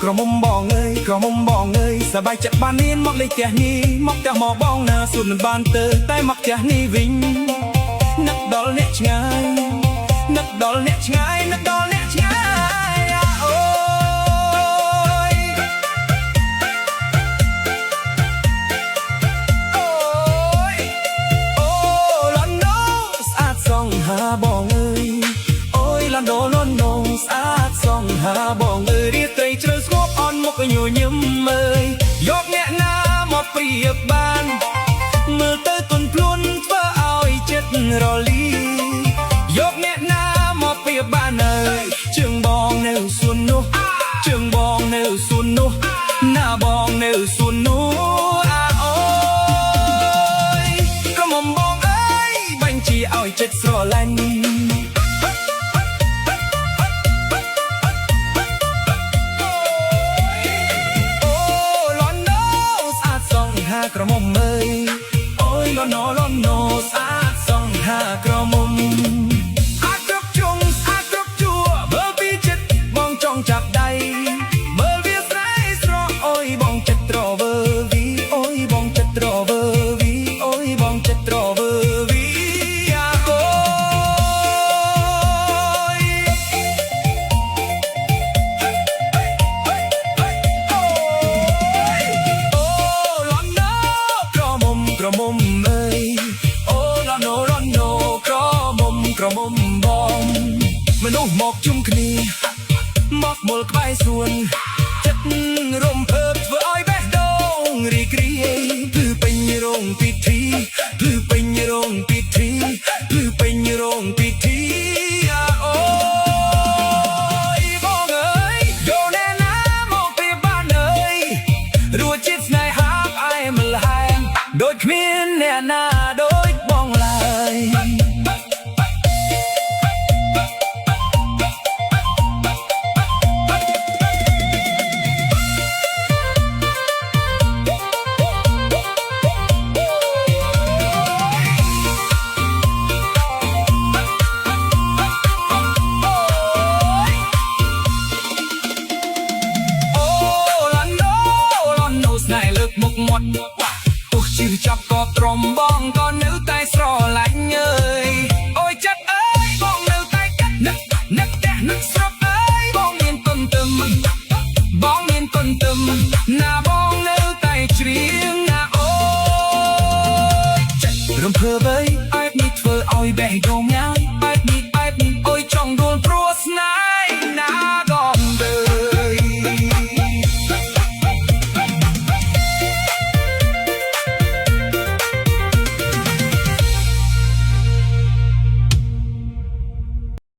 ក្រមុំបងអើយក្រមុំបងអើយសប្បាយចិត្តបាននានមកលេងផ្ទះនេះមកផ្ទះមកបងណាសួនមិនបានទៅតែមកផ្ទះនេះវិញនឹកដល់អ្នកឆ្ងាយនឹកដល់អ្នកឆ្ងាយនឹកដល់អ្នកឆ្ងាយអូយអូយអូឡនណូស្អាតសងហាបងអើយអូយឡនណូស្អាតសងហាបងអើយរៀបត្រីជ្រៅស្ងប់អន់មុខញញឹមមើលយកអ្នកណាមកប្រៀបបានមើលទៅទន់ភ្លន់ធ្វើឲ្យចិត្តរលីយកអ្នកណាមកប្រៀបបានអើយជើងបងនៅសួននោះជើងបងនៅសួននោះណាបងនៅសួននោះអូយក្រមុំបងអើយបាញ់ជាឲ្យចិត្តស្រឡាញ់ក្រមុំអើយអូយឡនណូស្អាតសងហាក្រមុំអាគ្រប់ជុងអាគ្រប់ជួមើលពីចិត្តបងចង់ចាប់ដៃមើលវាស្រែស្រស់អូយបងចិត្តត្រវើវីអូយបងចិត្តត្រវើវីអូយបងចិត្តត្រវើវីអូយក្រមុំអើយអូឡនណូក្រមុំបងមនុស្សមកជុំគ្នាមកមុលក្បែរសួនចិត្តរំភើបធ្វើឲ្យបេះដូងរីករាយភ្លឺពេញរោងពិធីភ្លឺពេញរោងពិធីភ្លឺពេញរោងពិធីអូយបងអើយយកអ្នកណាមកពីបានអើយរួចចិត្តស្នេហាផ្អែមល្ហែមដូចគ្មានអ្នកណាដូចបងឡើយមុខមាត់ទោះជឿចាប់ក៏ត្រមបងក៏នៅតែស្រឡាញ់អើយអូយចិត្តអើយបងនៅតែកាត់នឹកផ្ទះនឹកស្រុកអើយបងមានទុនទឹមបងមានទុនទឹមណាបងនៅតែច្រៀងណាអូយចិត្តរំភើបអើយអាចនេះធ្វើឲ្យបេះដូងញ៉ាយ